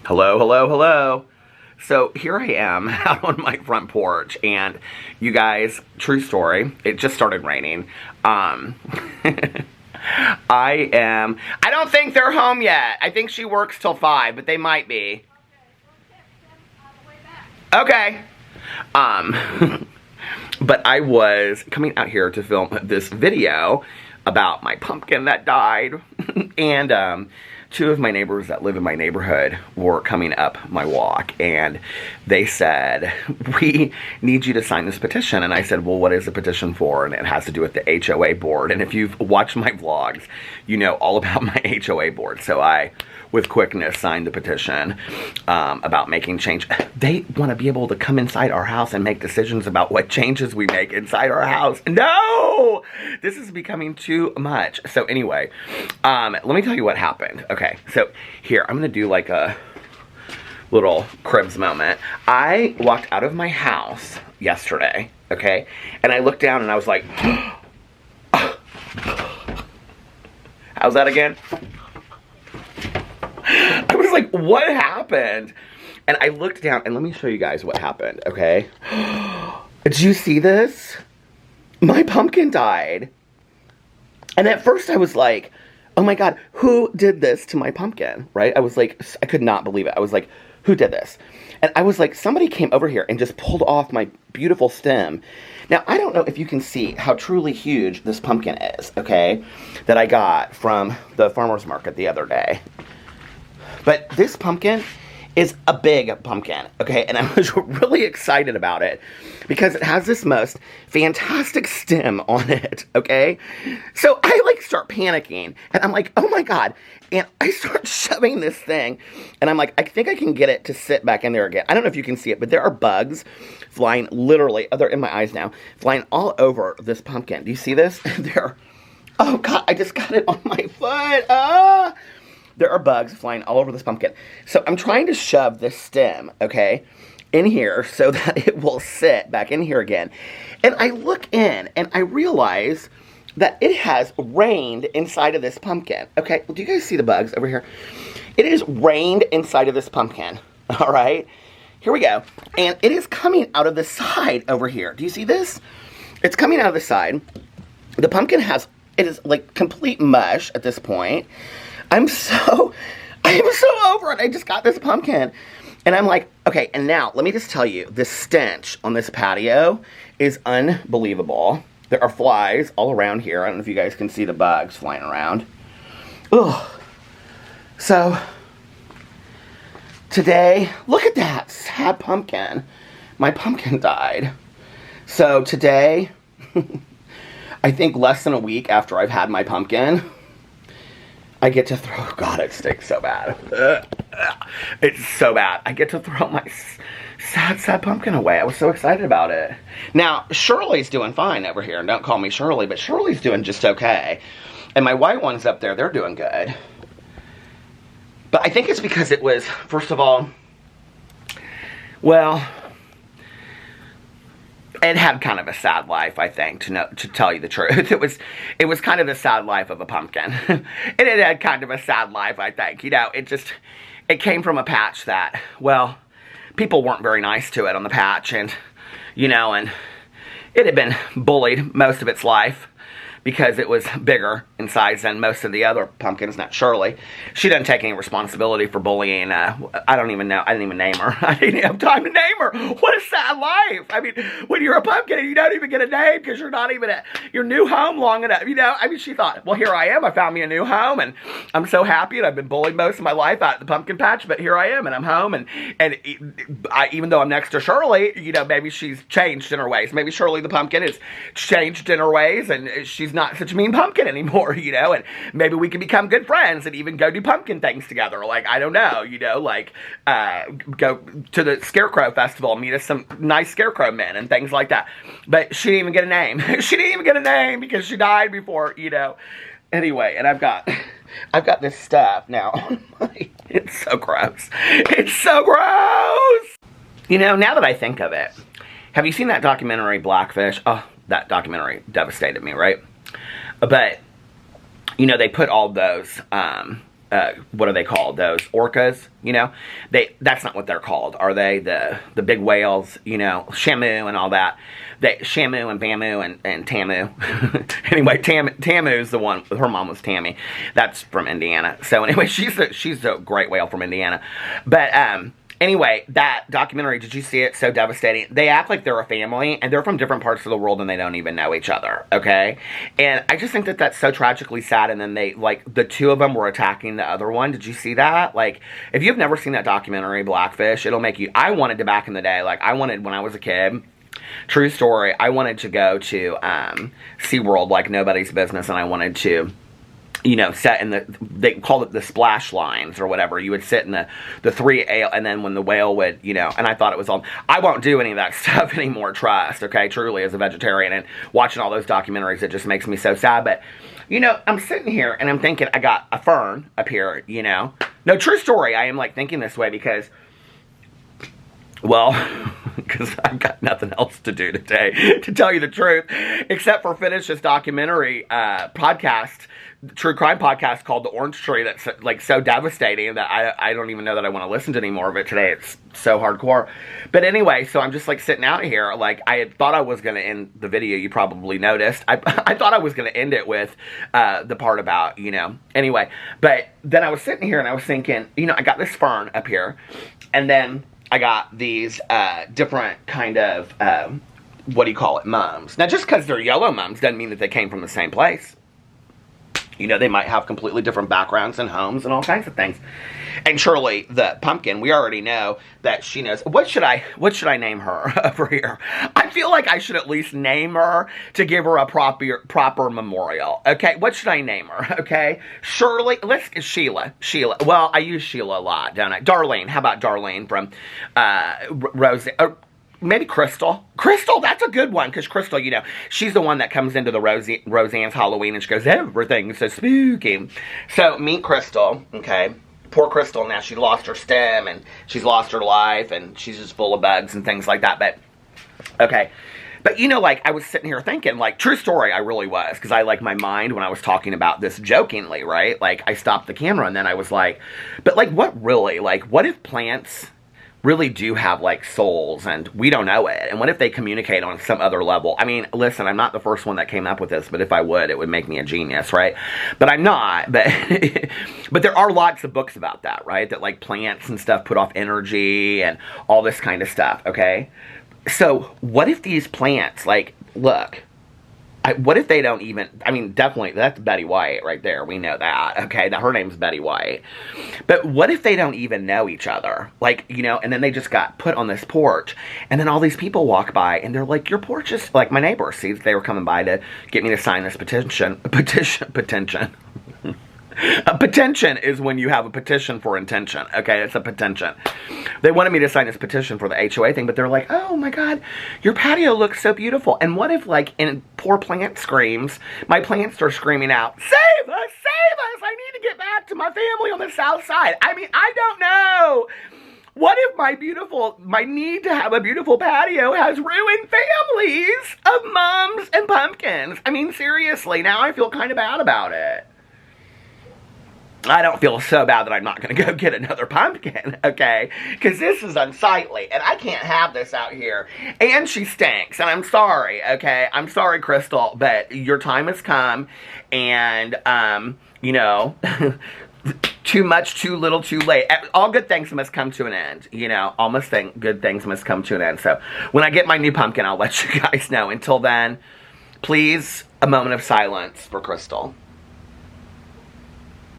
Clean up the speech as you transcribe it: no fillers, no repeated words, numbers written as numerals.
Hello, hello, hello. So here I am out on my front porch, and you guys, true story, it just started raining. I don't think they're home yet. I think she works till 5, but they might be. Okay. But I was coming out here to film this video about my pumpkin that died, and two of my neighbors that live in my neighborhood were coming up my walk, and they said, we need you to sign this petition. And I said, well, what is the petition for? And it has to do with the HOA board. And if you've watched my vlogs, you know all about my HOA board. So I, with quickness, signed the petition about making change. They want to be able to come inside our house and make decisions about what changes we make inside our house. No! This is becoming too much. So anyway, let me tell you what happened. Okay, so here, I'm going to do like a little cribs moment. I walked out of my house yesterday, okay, and I looked down and I was like, how's that again? I was like, what happened? And I looked down, and let me show you guys what happened, okay? Did you see this? My pumpkin died. And at first I was like, oh my God, who did this to my pumpkin, right? I was like, I could not believe it. I was like, who did this? And I was like, somebody came over here and just pulled off my beautiful stem. Now, I don't know if you can see how truly huge this pumpkin is, okay? That I got from the farmer's market the other day. But this pumpkin is a big pumpkin, okay? And I was really excited about it because it has this most fantastic stem on it, okay? So I like start panicking, and I'm like, oh my God. And I start shoving this thing, and I'm like, I think I can get it to sit back in there again. I don't know if you can see it, but there are bugs flying literally, oh, they're in my eyes now, flying all over this pumpkin. Do you see this? Oh God, I just got it on my foot. Ah! There are bugs flying all over this pumpkin. So I'm trying to shove this stem, okay, in here so that it will sit back in here again. And I look in and I realize that it has rained inside of this pumpkin. Okay, well, do you guys see the bugs over here? It is rained inside of this pumpkin, all right? Here we go. And it is coming out of the side over here. Do you see this? It's coming out of the side. The pumpkin it is like complete mush at this point. I am so over it. I just got this pumpkin. And I'm like, okay, and now, let me just tell you, the stench on this patio is unbelievable. There are flies all around here. I don't know if you guys can see the bugs flying around. Ugh. So, today, look at that sad pumpkin. My pumpkin died. So, today, I think less than a week after I've had my pumpkin, I get to throw, God, it stinks so bad. It's so bad. I get to throw my sad pumpkin away. I was so excited about it. Now, Shirley's doing fine over here. And don't call me Shirley, but Shirley's doing just okay. And my white ones up there, they're doing good. But I think it's because it was, first of all, well, it had kind of a sad life, I think, to tell you the truth. It was kind of the sad life of a pumpkin. And it had kind of a sad life, I think. You know, it came from a patch that, well, people weren't very nice to it on the patch, and, you know, and it had been bullied most of its life because it was bigger in size than most of the other pumpkins, not Shirley. She doesn't take any responsibility for bullying. I don't even know. I didn't even name her. I didn't have time to name her. What a sad life. I mean, when you're a pumpkin and you don't even get a name because you're not even at your new home long enough, you know? I mean, she thought, well, here I am. I found me a new home, and I'm so happy, and I've been bullied most of my life out at the pumpkin patch, but here I am, and I'm home, and even though I'm next to Shirley, you know, maybe she's changed in her ways. Maybe Shirley the pumpkin has changed in her ways, and she's not such a mean pumpkin anymore, you know, and maybe we can become good friends and even go do pumpkin things together. Like, I don't know, you know, like, go to the Scarecrow Festival, meet us some nice Scarecrow men and things like that. But she didn't even get a name. She didn't even get a name because she died before, you know. Anyway, and I've got this stuff now. It's so gross. It's so gross! You know, now that I think of it, have you seen that documentary, Blackfish? Oh, that documentary devastated me, right? But, you know, they put all those what are they called? Those orcas, you know? That's not what they're called, are they? The big whales, you know, Shamu and all that. Shamu and Bamu and Tamu. Anyway, Tamu's the one, her mom was Tammy. That's from Indiana. So anyway, she's a great whale from Indiana. But, anyway, that documentary, did you see it? So devastating. They act like they're a family, and they're from different parts of the world, and they don't even know each other, okay? And I just think that that's so tragically sad, and then they, like, the two of them were attacking the other one. Did you see that? Like, if you've never seen that documentary, Blackfish, it'll make you... I wanted to, back in the day, like, when I was a kid... True story, I wanted to go to SeaWorld like nobody's business, and I wanted to, you know, sit in they called it the splash lines or whatever. You would sit in the three ale, and then when the whale would, you know, and I thought it was all, I won't do any of that stuff anymore, trust, okay, truly, as a vegetarian, and watching all those documentaries, it just makes me so sad, but, you know, I'm sitting here, and I'm thinking, I got a fern up here, you know. No, true story, I am, like, thinking this way because... Well, because I've got nothing else to do today, to tell you the truth, except for finish this documentary podcast, true crime podcast called The Orange Tree that's, like, so devastating that I don't even know that I want to listen to any more of it today. It's so hardcore. But anyway, so I'm just, like, sitting out here. Like, I had thought I was going to end the video. You probably noticed. I thought I was going to end it with the part about, you know, anyway. But then I was sitting here and I was thinking, you know, I got this fern up here, and then... I got these different kind of, what do you call it, mums. Now, just because they're yellow mums doesn't mean that they came from the same place. You know, they might have completely different backgrounds and homes and all kinds of things. And Shirley, the pumpkin, we already know that she knows. What should I name her over here? I feel like I should at least name her to give her a proper memorial. Okay, what should I name her? Okay, Shirley. Sheila. Well, I use Sheila a lot, don't I? Darlene. How about Darlene from Rose? Maybe Crystal. Crystal, that's a good one, because Crystal, you know, she's the one that comes into the Roseanne's Halloween, and she goes, everything's so spooky. So, meet Crystal, okay? Poor Crystal, now she lost her stem, and she's lost her life, and she's just full of bugs and things like that, but, okay. But, you know, like, I was sitting here thinking, like, true story, I really was, because I, like, my mind, when I was talking about this jokingly, right? Like, I stopped the camera, and then I was like, but, like, what really? Like, what if plants... really do have, like, souls, and we don't know it, and what if they communicate on some other level? I mean, listen, I'm not the first one that came up with this, but if I would, it would make me a genius, right? But I'm not, but but there are lots of books about that, right? That, like, plants and stuff put off energy and all this kind of stuff, okay? So, what if these plants, like, look... what if they don't even, I mean, definitely, that's Betty White right there. We know that, okay? Her name's Betty White. But what if they don't even know each other? Like, you know, and then they just got put on this porch, and then all these people walk by, and they're like, your porch is, like, my neighbors, see, they were coming by to get me to sign this petition. A petition is when you have a petition for intention, okay? It's a petition. They wanted me to sign this petition for the HOA thing, but they're like, oh my God, your patio looks so beautiful. And what if, like, in poor plant screams, my plants are screaming out, save us, I need to get back to my family on the south side. I mean, I don't know. What if my need to have a beautiful patio has ruined families of mums and pumpkins? I mean, seriously, now I feel kind of bad about it. I don't feel so bad that I'm not going to go get another pumpkin, okay? Because this is unsightly, and I can't have this out here. And she stinks, and I'm sorry, okay? I'm sorry, Crystal, but your time has come, and, you know, too much, too little, too late. All good things must come to an end, you know? Good things must come to an end. So, when I get my new pumpkin, I'll let you guys know. Until then, please, a moment of silence for Crystal.